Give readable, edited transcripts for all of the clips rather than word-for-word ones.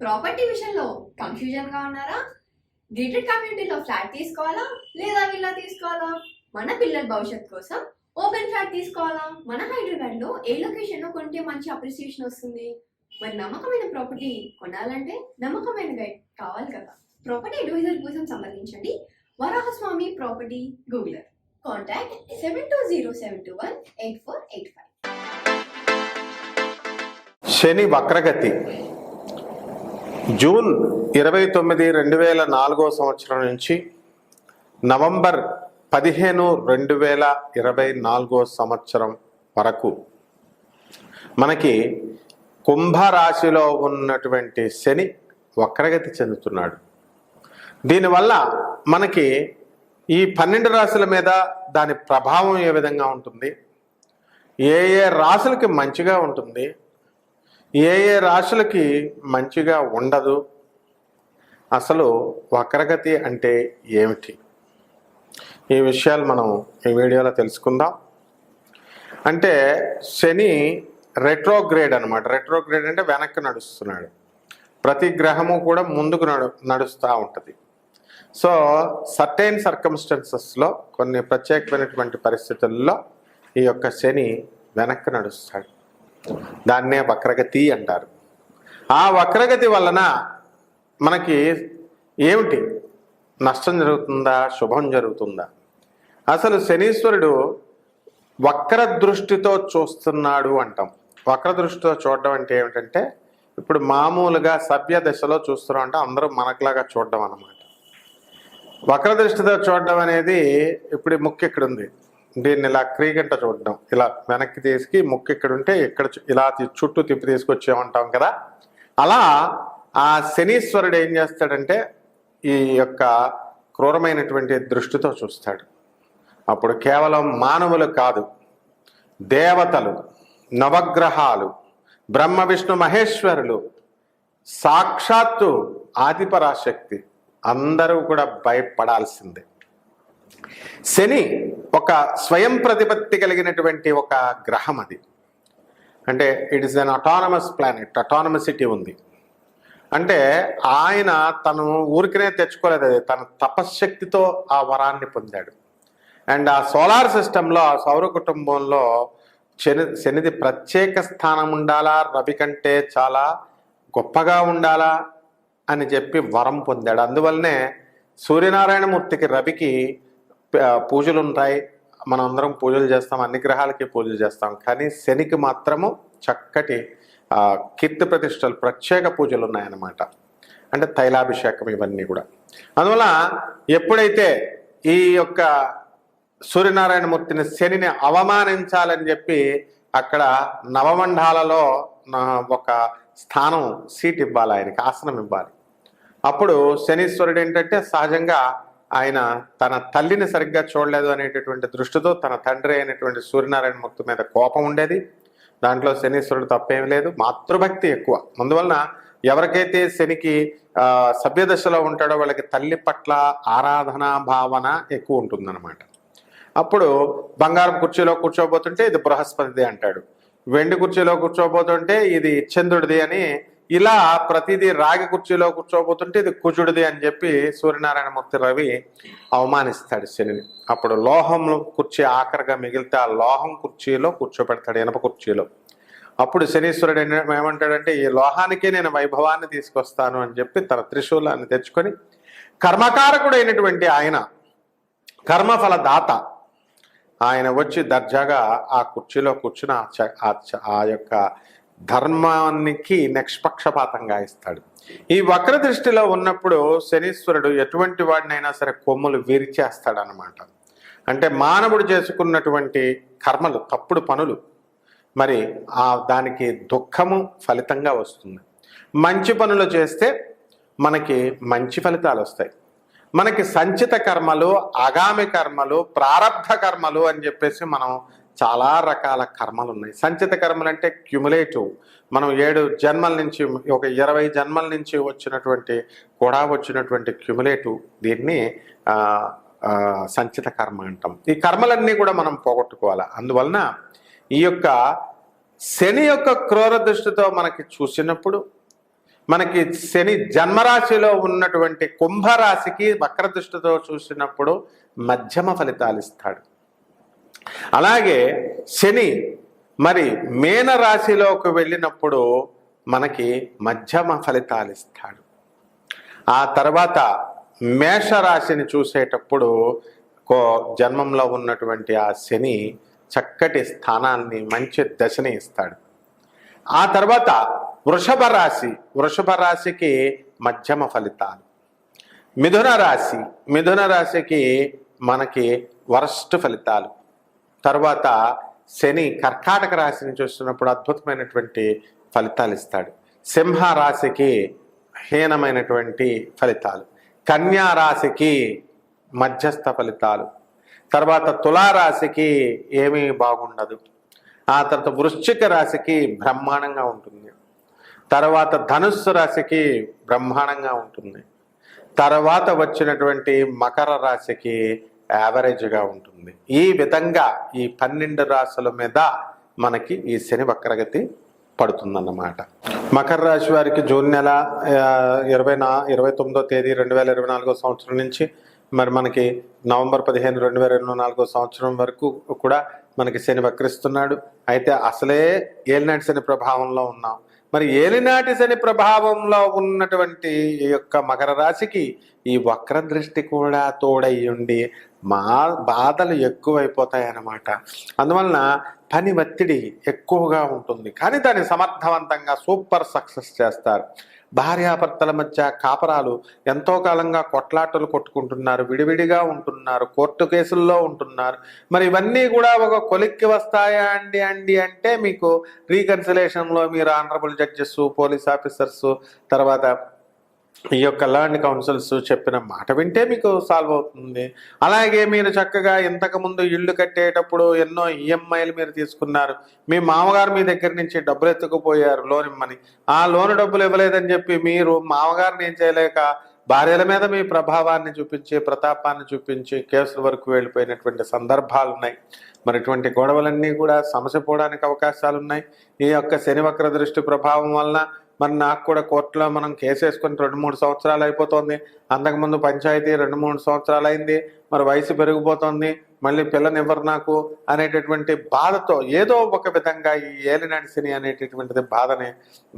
Property విషయంలో confusion గా ఉన్నారా? గేటెడ్ కమ్యూనిటీలో ఫ్లాట్ తీసుకోవాలా లేదా విల్లా తీసుకోవాలా? మన పిల్లల భవిష్యత్ కోసం ఓపెన్ ఫ్లాట్ తీసుకోవాలా? మన హైదరాబాద్ లో ఏ లొకేషన్ లో కొంటే మంచి అప్రిసియేషన్ వస్తుంది? మరి నమ్మకమైన ప్రాపర్టీ కొనాలంటే నమ్మకమైన గైడ్ కావాలి కదా. ప్రాపర్టీ అడ్వైజర్ కోసం సంబంధించండి వరాహస్వామి ప్రాపర్టీ గూగులర్. కాంటాక్ట్ 7207218485. శని వక్రగతి జూన్ 29, 2004 సంవత్సరం నుంచి నవంబర్ 15, 2024 సంవత్సరం వరకు మనకి కుంభరాశిలో ఉన్నటువంటి శని వక్రగతి చెందుతున్నాడు. దీనివల్ల మనకి ఈ 12 రాశుల మీద దాని ప్రభావం ఏ విధంగా ఉంటుంది, ఏ ఏ రాశులకి మంచిగా ఉంటుంది, ఏ ఏ రాశులకి మంచిగా ఉండదు, అసలు వక్రగతి అంటే ఏమిటి, ఈ విషయాలు మనం ఈ వీడియోలో తెలుసుకుందాం. అంటే శని రెట్రోగ్రేడ్ అనమాట. రెట్రోగ్రేడ్ అంటే వెనక్కి నడుస్తున్నాడు. ప్రతి గ్రహము కూడా ముందుకు నడుస్తూ ఉంటుంది. సో సర్టైన్ సర్కమ్స్టెన్సెస్లో కొన్ని ప్రత్యేకమైనటువంటి పరిస్థితుల్లో ఈ యొక్క శని వెనక్కి నడుస్తాడు. దాన్నే వక్రగతి అంటారు. ఆ వక్రగతి వలన మనకి ఏమిటి నష్టం జరుగుతుందా, శుభం జరుగుతుందా? అసలు శనీశ్వరుడు వక్ర దృష్టితో చూస్తున్నాడు అంటాం. వక్ర దృష్టితో చూడడం అంటే ఏమిటంటే, ఇప్పుడు మామూలుగా సభ్య దశలో చూస్తున్నాం అంటే అందరూ మనకులాగా చూడడం అన్నమాట. వక్ర దృష్టితో చూడడం అనేది, ఇప్పుడు ముక్కు ఇక్కడ ఉంది, దీన్ని ఇలా క్రీగంట చూడడం, ఇలా వెనక్కి తీసుకు ముక్కు ఇక్కడ ఉంటే ఇక్కడ ఇలా చుట్టూ తిప్పి తీసుకొచ్చామంటాం కదా. అలా ఆ శనీశ్వరుడు ఏం చేస్తాడంటే ఈ యొక్క క్రూరమైనటువంటి దృష్టితో చూస్తాడు. అప్పుడు కేవలం మానవులు కాదు, దేవతలు, నవగ్రహాలు, బ్రహ్మ విష్ణు మహేశ్వరులు, సాక్షాత్తు ఆదిపరాశక్తి అందరూ కూడా భయపడాల్సిందే. శని ఒక స్వయం ప్రతిపత్తి కలిగినటువంటి ఒక గ్రహం. అది అంటే it is an autonomous planet, అటానమసిటీ ఉంది. అంటే ఆయన తను ఊరికనే తెచ్చుకోలేదు, అది తన తపశ్శక్తితో ఆ వరాన్ని పొందాడు. అండ్ ఆ సోలార్ సిస్టంలో, ఆ సౌర కుటుంబంలో శనిది ప్రత్యేక స్థానం ఉండాలా, రవి కంటే చాలా గొప్పగా ఉండాలా అని చెప్పి వరం పొందాడు. అందువల్లనే సూర్యనారాయణమూర్తికి, రవికి పూజలు ఉంటాయి. మనం అందరం పూజలు చేస్తాం, అన్ని గ్రహాలకి పూజలు చేస్తాం. కానీ శనికి మాత్రము చక్కటి కీర్తి ప్రతిష్టలు, ప్రత్యేక పూజలు ఉన్నాయన్నమాట. అంటే తైలాభిషేకం, ఇవన్నీ కూడా. అందువల్ల ఎప్పుడైతే ఈ యొక్క సూర్యనారాయణమూర్తిని, శనిని అవమానించాలని చెప్పి అక్కడ నవమండాలలో ఒక స్థానం, సీట్ ఇవ్వాలి, ఆయనకి ఆసనం ఇవ్వాలి. అప్పుడు శనీశ్వరుడు ఏంటంటే సహజంగా ఆయన తన తల్లిని సరిగ్గా చూడలేదు అనేటటువంటి దృష్టితో తన తండ్రి అయినటువంటి సూర్యనారాయణమూర్తి మీద కోపం ఉండేది. దాంట్లో శనీశ్వరుడు తప్పేం లేదు, మాతృభక్తి ఎక్కువ. అందువలన ఎవరికైతే శనికి సభ్యదశలో ఉంటాడో వాళ్ళకి తల్లి పట్ల ఆరాధనా భావన ఎక్కువ ఉంటుందన్నమాట. అప్పుడు బంగారం కుర్చీలో కూర్చోబోతుంటే ఇది బృహస్పతిది అంటాడు, వెండి కుర్చీలో కూర్చోబోతుంటే ఇది చంద్రుడిది అని, ఇలా ప్రతిదీ రాగి కుర్చీలో కూర్చోబోతుంటే ఇది కుజుడిది అని చెప్పి సూర్యనారాయణమూర్తి రవి అవమానిస్తాడు శనిని. అప్పుడు లోహం కుర్చీ ఆఖరిగా మిగిలితే ఆ లోహం కుర్చీలో కూర్చోబెడతాడు, ఇనప కుర్చీలో. అప్పుడు శనీశ్వరుడు ఏమంటాడంటే, ఈ లోహానికే నేను వైభవాన్ని తీసుకొస్తాను అని చెప్పి తన త్రిశూలాన్ని తెచ్చుకొని, కర్మకారకుడు అయినటువంటి ఆయన, కర్మఫలదాత ఆయన వచ్చి దర్జాగా ఆ కుర్చీలో కూర్చుని ఆ యొక్క ధర్మానికి నిష్పక్షపాతంగా ఇస్తాడు. ఈ వక్ర దృష్టిలో ఉన్నప్పుడు శనీశ్వరుడు ఎటువంటి వాడినైనా సరే కొమ్ములు విరిచేస్తాడనమాట. అంటే మానవుడు చేసుకున్నటువంటి కర్మలు, తప్పుడు పనులు, మరి దానికి దుఃఖము ఫలితంగా వస్తుంది. మంచి పనులు చేస్తే మనకి మంచి ఫలితాలు వస్తాయి. మనకి సంచిత కర్మలు, ఆగామి కర్మలు, ప్రారబ్ధ కర్మలు అని చెప్పేసి మనం చాలా రకాల కర్మలు ఉన్నాయి. సంచిత కర్మలు అంటే క్యుములేటివ్, మనం 7 జన్మల నుంచి, ఒక 20 జన్మల నుంచి వచ్చినటువంటి క్యుములేటివ్, దీన్ని సంచిత కర్మ అంటాం. ఈ కర్మలన్నీ కూడా మనం పోగొట్టుకోవాలి. అందువలన ఈ యొక్క శని యొక్క క్రూర దృష్టితో మనకి చూసినప్పుడు మనకి శని జన్మరాశిలో ఉన్నటువంటి కుంభరాశికి వక్రదృష్టితో చూసినప్పుడు మధ్యమ ఫలితాలు ఇస్తాడు. అలాగే శని మరి మీనరాశిలోకి వెళ్ళినప్పుడు మనకి మధ్యమ ఫలితాలు ఇస్తాడు. ఆ తర్వాత మేషరాశిని చూసేటప్పుడు జన్మంలో ఉన్నటువంటి ఆ శని చక్కటి స్థానాన్ని, మంచి దశని ఇస్తాడు. ఆ తర్వాత వృషభ రాశికి మధ్యమ ఫలితాలు. మిథున రాశికి మనకి వరస్ట్ ఫలితాలు. తర్వాత శని కర్కాటక రాశిని చూస్తున్నప్పుడు అద్భుతమైనటువంటి ఫలితాలు ఇస్తాడు. సింహ రాశికి హీనమైనటువంటి ఫలితాలు. కన్యా రాశికి మధ్యస్థ ఫలితాలు. తర్వాత తులారాశికి ఏమీ బాగుండదు. ఆ తర్వాత వృశ్చిక రాశికి బ్రహ్మాండంగా ఉంటుంది. తర్వాత ధనుస్సు రాశికి బ్రహ్మాండంగా ఉంటుంది. తర్వాత వచ్చినటువంటి మకర రాశికి యావరేజ్గా ఉంటుంది. ఈ విధంగా ఈ 12 రాశుల మీద మనకి ఈ శని వక్రగతి పడుతుందన్నమాట. మకర రాశి వారికి జూన్ నెల 29వ తేదీ 2024 సంవత్సరం నుంచి మరి మనకి నవంబర్ 15, 2024 సంవత్సరం వరకు కూడా మనకి శని వక్రిస్తున్నాడు. అయితే అసలే ఏలినాటి శని ప్రభావంలో ఉన్నాం. మరి ఏలినాటి శని ప్రభావంలో ఉన్నటువంటి ఈ యొక్క మకర రాశికి ఈ వక్ర దృష్టి కూడా తోడయ్యుండి బాధలు ఎక్కువైపోతాయి అన్నమాట. అందువలన పని ఒత్తిడి ఎక్కువగా ఉంటుంది, కానీ దాన్ని సమర్థవంతంగా సూపర్ సక్సెస్ చేస్తారు. భార్యాభర్తల మధ్య కాపరాలు ఎంతో కాలంగా కొట్లాటలు కొట్టుకుంటున్నారు, విడివిడిగా ఉంటున్నారు, కోర్టు కేసుల్లో ఉంటున్నారు. మరి ఇవన్నీ కూడా ఒక కొలిక్కి వస్తాయా అండి అంటే మీకు రీకన్సిలేషన్లో మీరు ఆనరబుల్ జడ్జెస్, పోలీస్ ఆఫీసర్స్, తర్వాత ఈ యొక్క ల్యాండ్ కౌన్సిల్స్ చెప్పిన మాట వింటే మీకు సాల్వ్ అవుతుంది. అలాగే మీరు చక్కగా ఇంతకుముందు ఇల్లు కట్టేటప్పుడు ఎన్నో ఈఎంఐలు మీరు తీసుకున్నారు. మీ మామగారు మీ దగ్గర నుంచి డబ్బులు ఎత్తుకుపోయారు లోన్ ఇమ్మని. ఆ లోన్ డబ్బులు ఇవ్వలేదని చెప్పి మీరు మామగారిని ఏం చేయలేక భార్యల మీద మీ ప్రభావాన్ని చూపించి, ప్రతాపాన్ని చూపించి కేసుల వరకు వెళ్ళిపోయినటువంటి సందర్భాలు ఉన్నాయి. మరి ఇటువంటి గొడవలన్నీ కూడా సమస్య పోవడానికి అవకాశాలు ఉన్నాయి. ఈ యొక్క శని వక్ర దృష్టి ప్రభావం వలన మరి నాకు కూడా కోర్టులో మనం కేసు వేసుకొని 2-3 సంవత్సరాలు అయిపోతుంది. అంతకుముందు పంచాయతీ 2-3 సంవత్సరాలు అయింది. మరి వయసు పెరిగిపోతుంది, మళ్ళీ పిల్లనివ్వరు నాకు అనేటటువంటి బాధతో ఏదో ఒక విధంగా ఈ ఏలినాటి శని అనేటటువంటిది బాధని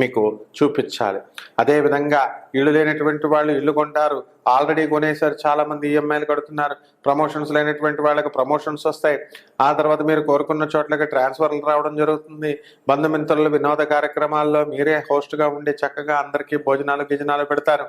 మీకు చూపించాలి. అదేవిధంగా ఇల్లు లేనటువంటి వాళ్ళు ఇల్లు కొంటారు, ఆల్రెడీ కొనేసారు, చాలామంది ఈఎంఐలు కడుతున్నారు. ప్రమోషన్స్ లేనటువంటి వాళ్ళకి ప్రమోషన్స్ వస్తాయి. ఆ తర్వాత మీరు కోరుకున్న చోట్లకి ట్రాన్స్ఫర్లు రావడం జరుగుతుంది. బంధుమిత్రులు వినోద కార్యక్రమాల్లో మీరే హోస్ట్గా ఉండి చక్కగా అందరికీ భోజనాలు గిజనాలు పెడతారు.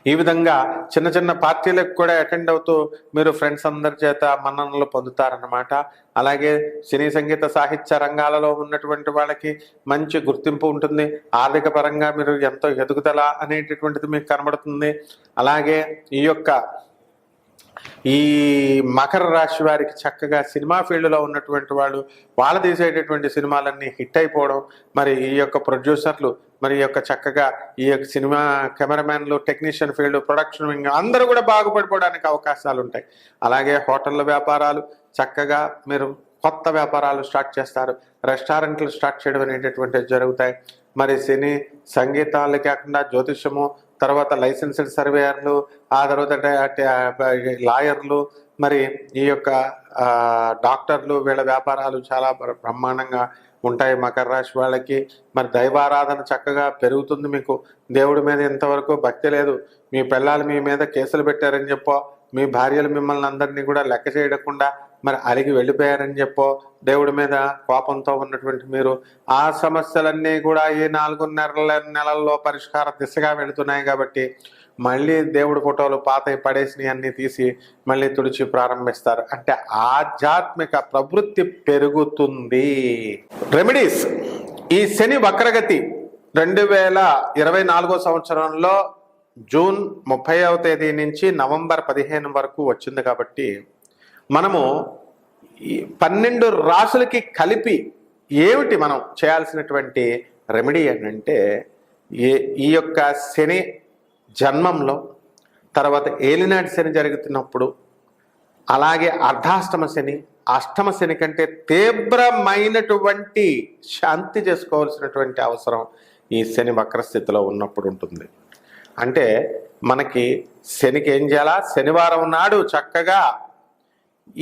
ఈ విధంగా చిన్న చిన్న పార్టీలకు కూడా అటెండ్ అవుతూ మీరు ఫ్రెండ్స్ అందరి చేత మన్ననలు పొందుతారన్నమాట. అలాగే సినీ సంగీత సాహిత్య రంగాలలో ఉన్నటువంటి వాళ్ళకి మంచి గుర్తింపు ఉంటుంది. ఆర్థిక పరంగా మీరు ఎంతో ఎదుగుదల అనేటటువంటిది మీకు కనబడుతుంది. అలాగే ఈ మకర రాశి వారికి చక్కగా సినిమా ఫీల్డ్లో ఉన్నటువంటి వాళ్ళు తీసేటటువంటి సినిమాలన్నీ హిట్ అయిపోవడం, మరి ఈ యొక్క ప్రొడ్యూసర్లు, మరి ఈ యొక్క చక్కగా ఈ యొక్క సినిమా కెమెరామెన్లు, టెక్నీషియన్ ఫీల్డ్, ప్రొడక్షన్ వింగ్ అందరూ కూడా బాగుపడిపోవడానికి అవకాశాలు ఉంటాయి. అలాగే హోటళ్ళ వ్యాపారాలు చక్కగా మీరు కొత్త వ్యాపారాలు స్టార్ట్ చేస్తారు, రెస్టారెంట్లు స్టార్ట్ చేయడం అనేటటువంటివి జరుగుతాయి. మరి సినీ సంగీతాలు కాకుండా జ్యోతిష్యము, తర్వాత లైసెన్స్డ్ సర్వేయర్లు, ఆ తర్వాత లాయర్లు, మరి ఈ యొక్క డాక్టర్లు, వీళ్ళ వ్యాపారాలు చాలా బ్రహ్మాండంగా ఉంటాయి మకర రాశి వాళ్ళకి. మరి దైవారాధన చక్కగా పెరుగుతుంది. మీకు దేవుడి మీద ఇంతవరకు భక్తి లేదు, మీ పిల్లలు మీ మీద కేసులు పెట్టారని చెప్పో, మీ భార్యలు మిమ్మల్ని అందరినీ కూడా లెక్క చేయకుండా మరి అలిగి వెళ్ళిపోయారని చెప్పో, దేవుడి మీద కోపంతో ఉన్నటువంటి మీరు ఆ సమస్యలన్నీ కూడా ఈ 4 నెలల్లో పరిష్కార దిశగా వెళుతున్నాయి. కాబట్టి మళ్ళీ దేవుడి ఫోటోలు పాతవి పడేసినవి అన్నీ తీసి మళ్ళీ తుడిచి ప్రారంభిస్తారు. అంటే ఆధ్యాత్మిక ప్రవృత్తి పెరుగుతుంది. రెమెడీస్. ఈ శని వక్రగతి 2024 సంవత్సరంలో జూన్ 30వ తేదీ నుంచి నవంబర్ 15 వరకు వచ్చింది. కాబట్టి మనము ఈ 12 రాశులకి కలిపి ఏమిటి మనం చేయాల్సినటువంటి రెమెడీ ఏంటంటే, ఈ యొక్క శని జన్మంలో, తర్వాత ఏలినాటి శని జరుగుతున్నప్పుడు, అలాగే అర్ధాష్టమ శని, అష్టమ శని కంటే తీవ్రమైనటువంటి శాంతి చేసుకోవాల్సినటువంటి అవసరం ఈ శని వక్రస్థితిలో ఉన్నప్పుడు ఉంటుంది. అంటే మనకి శనికి ఏం చేయాలా, శనివారం నాడు చక్కగా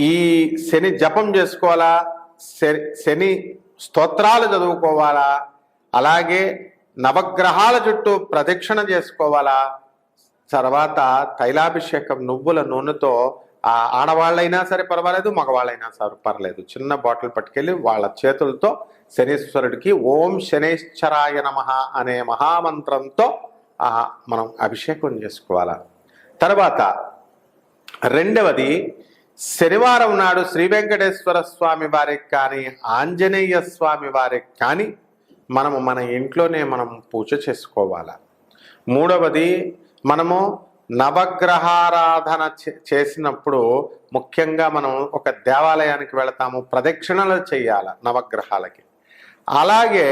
ఈ శని జపం చేసుకోవాలా, శని స్తోత్రాలు చదువుకోవాలా, అలాగే నవగ్రహాల చుట్టూ ప్రదక్షిణ చేసుకోవాలా, తర్వాత తైలాభిషేకం నువ్వుల నూనెతో ఆడవాళ్ళైనా సరే పర్వాలేదు, మగవాళ్ళైనా సరే పర్లేదు, చిన్న బాటిల్ పట్టుకెళ్ళి వాళ్ళ చేతులతో శనీశ్వరుడికి ఓం శనైశ్చరాయ నమః అనే మహామంత్రంతో మనం అభిషేకం చేసుకోవాలా. తర్వాత రెండవది, శనివారం నాడు శ్రీ వెంకటేశ్వర స్వామి వారికి కానీ ఆంజనేయ స్వామి వారికి కానీ మనము మన ఇంట్లోనే మనం పూజ చేసుకోవాలా. మూడవది, మనము నవగ్రహారాధన చేసినప్పుడు ముఖ్యంగా మనం ఒక దేవాలయానికి వెళతాము, ప్రదక్షిణలు చేయాలి నవగ్రహాలకి. అలాగే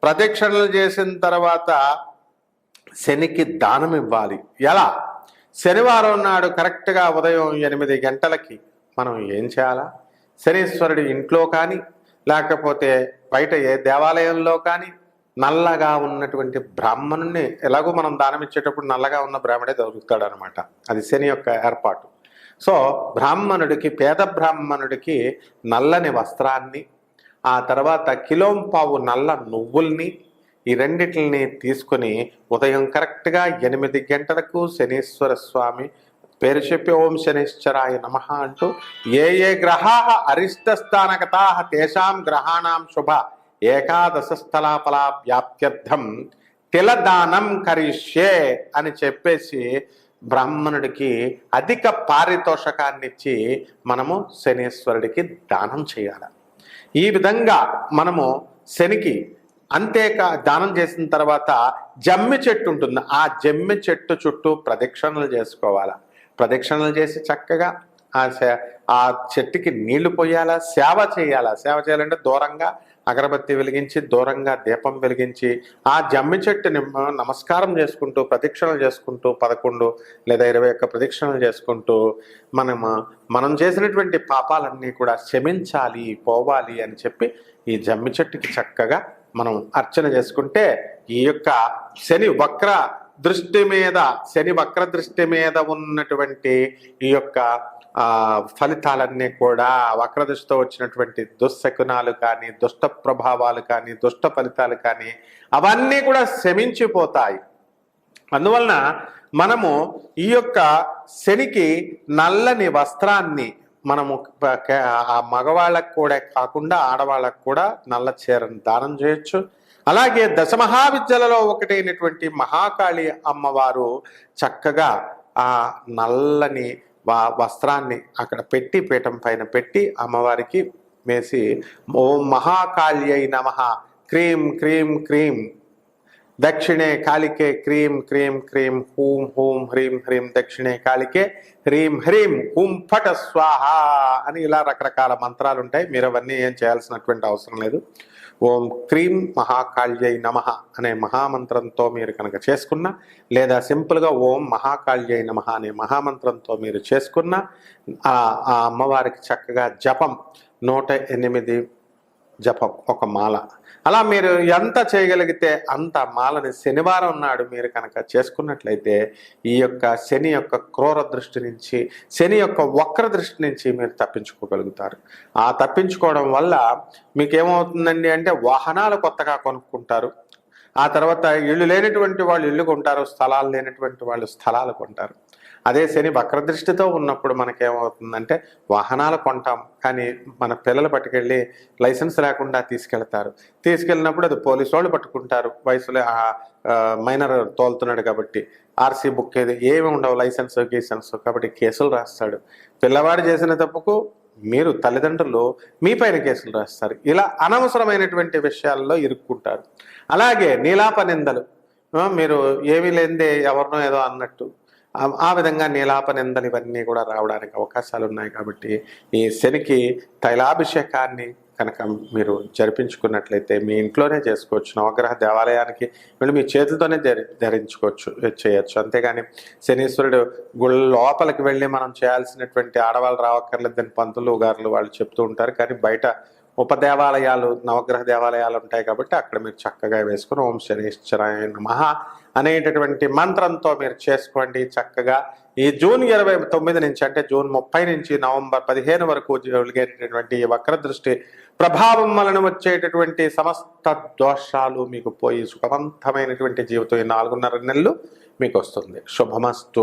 ప్రదక్షిణలు చేసిన తర్వాత శనికి దానం ఇవ్వాలి. ఎలా? శనివారం నాడు కరెక్ట్గా ఉదయం 8 గంటలకి మనం ఏం చేయాలా, శనీశ్వరుడి ఇంట్లో కానీ లేకపోతే బయట ఏ దేవాలయంలో కానీ నల్లగా ఉన్నటువంటి బ్రాహ్మణుని, ఎలాగో మనం దానం ఇచ్చేటప్పుడు నల్లగా ఉన్న బ్రాహ్మణే దొరుకుతాడు అనమాట, అది శని యొక్క ఏర్పాటు. సో బ్రాహ్మణుడికి, పేద బ్రాహ్మణుడికి నల్లని వస్త్రాన్ని, ఆ తర్వాత కిలోంపావు నల్ల నువ్వుల్ని, ఈ రెండిటిని తీసుకొని ఉదయం కరెక్ట్గా 8 గంటలకు శనీశ్వర స్వామి పేరు చెప్పి ఓం శనైశ్చరాయ నమః అంటూ ఏ ఏ గ్రహాః అరిష్టస్థానగతాః తేషాం గ్రహాణాం శుభ ఏకాదశస్థలాఫలా వ్యాప్త్యర్థం తిలదానం కరిష్యే అని చెప్పేసి బ్రాహ్మణుడికి అధిక పారితోషకాన్ని ఇచ్చి మనము శనీశ్వరుడికి దానం చేయాలి. ఈ విధంగా మనము శనికి దానం చేసిన తర్వాత జమ్మి చెట్టు ఉంటుంది, ఆ జమ్మి చెట్టు చుట్టూ ప్రదక్షిణలు చేసుకోవాలా. ప్రదక్షిణలు చేసి చక్కగా ఆ చెట్టుకి నీళ్లు పోయాలా, సేవ చేయాలా. సేవ చేయాలంటే దూరంగా అగరబత్తి వెలిగించి, దూరంగా దీపం వెలిగించి, ఆ జమ్మి చెట్టుని నమస్కారం చేసుకుంటూ ప్రదక్షిణలు చేసుకుంటూ 11 లేదా 21 ప్రదక్షిణలు చేసుకుంటూ మనం చేసినటువంటి పాపాలన్నీ కూడా క్షమించాలి, పోవాలి అని చెప్పి ఈ జమ్మి చెట్టుకి చక్కగా మనం అర్చన చేసుకుంటే ఈ యొక్క శని వక్ర దృష్టి మీద ఉన్నటువంటి ఈ యొక్క ఫలితాలన్నీ కూడా, వక్ర దృష్టితో వచ్చినటువంటి దుశ్శకునాలు కానీ, దుష్ట ప్రభావాలు కానీ, దుష్ట ఫలితాలు కానీ అవన్నీ కూడా శమించిపోతాయి. అందువలన మనము ఈ యొక్క శనికి నల్లని వస్త్రాన్ని మనము ఆ మగవాళ్ళకు కూడా కాకుండా ఆడవాళ్ళకు కూడా నల్ల చీరను దానం చేయొచ్చు. అలాగే దశమహావిద్యలలో ఒకటైనటువంటి మహాకాళి అమ్మవారు చక్కగా ఆ నల్లని వస్త్రాన్ని అక్కడ పెట్టి, పీఠం పైన పెట్టి అమ్మవారికి వేసి ఓం మహాకాళ్యై నమః క్రీం క్రీం క్రీం దక్షిణే కాళికే క్రీం క్రీం క్రీం హూం హూం హ్రీం హ్రీం దక్షిణే కాళికే హ్రీం హ్రీం హూం ఫట స్వాహ అని ఇలా రకరకాల మంత్రాలు ఉంటాయి. మీరు అవన్నీ ఏం చేయాల్సినటువంటి అవసరం లేదు. ఓం క్రీం మహాకాళ్యై నమః అనే మహామంత్రంతో మీరు కనుక చేసుకున్నా, లేదా సింపుల్గా ఓం మహాకాళ్యై నమః అనే మహామంత్రంతో మీరు చేసుకున్నా ఆ అమ్మవారికి చక్కగా జపం 108 జపం, ఒక మాల, అలా మీరు ఎంత చేయగలిగితే అంత మాలని శనివారం నాడు మీరు కనుక చేసుకున్నట్లయితే ఈ యొక్క శని యొక్క క్రూర దృష్టి నుంచి, శని యొక్క వక్ర దృష్టి నుంచి మీరు తప్పించుకోగలుగుతారు. ఆ తప్పించుకోవడం వల్ల మీకేమవుతుందండి అంటే వాహనాలు కొత్తగా కొనుక్కుంటారు, ఆ తర్వాత ఇళ్ళు లేనటువంటి వాళ్ళు ఇళ్ళు కొంటారు, స్థలాలు లేనటువంటి వాళ్ళు స్థలాలు కొంటారు. అదే శని వక్రదృష్టితో ఉన్నప్పుడు మనకేమవుతుందంటే వాహనాలు కొంటాం, కానీ మన పిల్లలు పట్టుకెళ్ళి లైసెన్స్ లేకుండా తీసుకెళ్ళినప్పుడు అది పోలీసు వాళ్ళు పట్టుకుంటారు. వయసులో మైనర్ తోలుతున్నాడు కాబట్టి ఆర్సీ బుక్ ఏమి ఉండవు, లైసెన్స్ కాబట్టి కేసులు రాస్తాడు. పిల్లవాడు చేసిన తప్పుకు మీరు తల్లిదండ్రులు మీ పైన కేసులు రాస్తారు. ఇలా అనవసరమైనటువంటి విషయాల్లో ఇరుక్కుంటారు. అలాగే నీలాప నిందలు, మీరు ఏమీ లేనిదే ఎవరినో ఏదో అన్నట్టు ఆ విధంగా నీలాప నిందలు ఇవన్నీ కూడా రావడానికి అవకాశాలు ఉన్నాయి. కాబట్టి ఈ శనికి తైలాభిషేకాన్ని కనుక మీరు జరిపించుకున్నట్లయితే మీ ఇంట్లోనే చేసుకోవచ్చు. నవగ్రహ దేవాలయానికి వెళ్ళి మీ చేతులతోనే చేయొచ్చు. అంతేగాని శనీశ్వరుడు గుళ్ళ లోపలికి వెళ్ళి మనం చేయాల్సినటువంటి ఆడవాళ్ళు రావక్కర్లేదని పంతులు గారులు వాళ్ళు చెప్తూ ఉంటారు. కానీ బయట ఉపదేవాలయాలు, నవగ్రహ దేవాలయాలు ఉంటాయి కాబట్టి అక్కడ మీరు చక్కగా వేసుకుని ఓం శనీశ్వరాయ నమః అనేటటువంటి మంత్రంతో మీరు చేసుకోండి. చక్కగా ఈ జూన్ 29 నుంచి, అంటే జూన్ 30 నుంచి నవంబర్ 15 వరకు జరిగేటటువంటి ఈ వక్రదృష్టి ప్రభావం వలన వచ్చేటటువంటి సమస్త దోషాలు మీకు పోయి సుఖవంతమైనటువంటి జీవితం ఈ 4.5 నెలలు మీకు వస్తుంది. శుభమస్తు.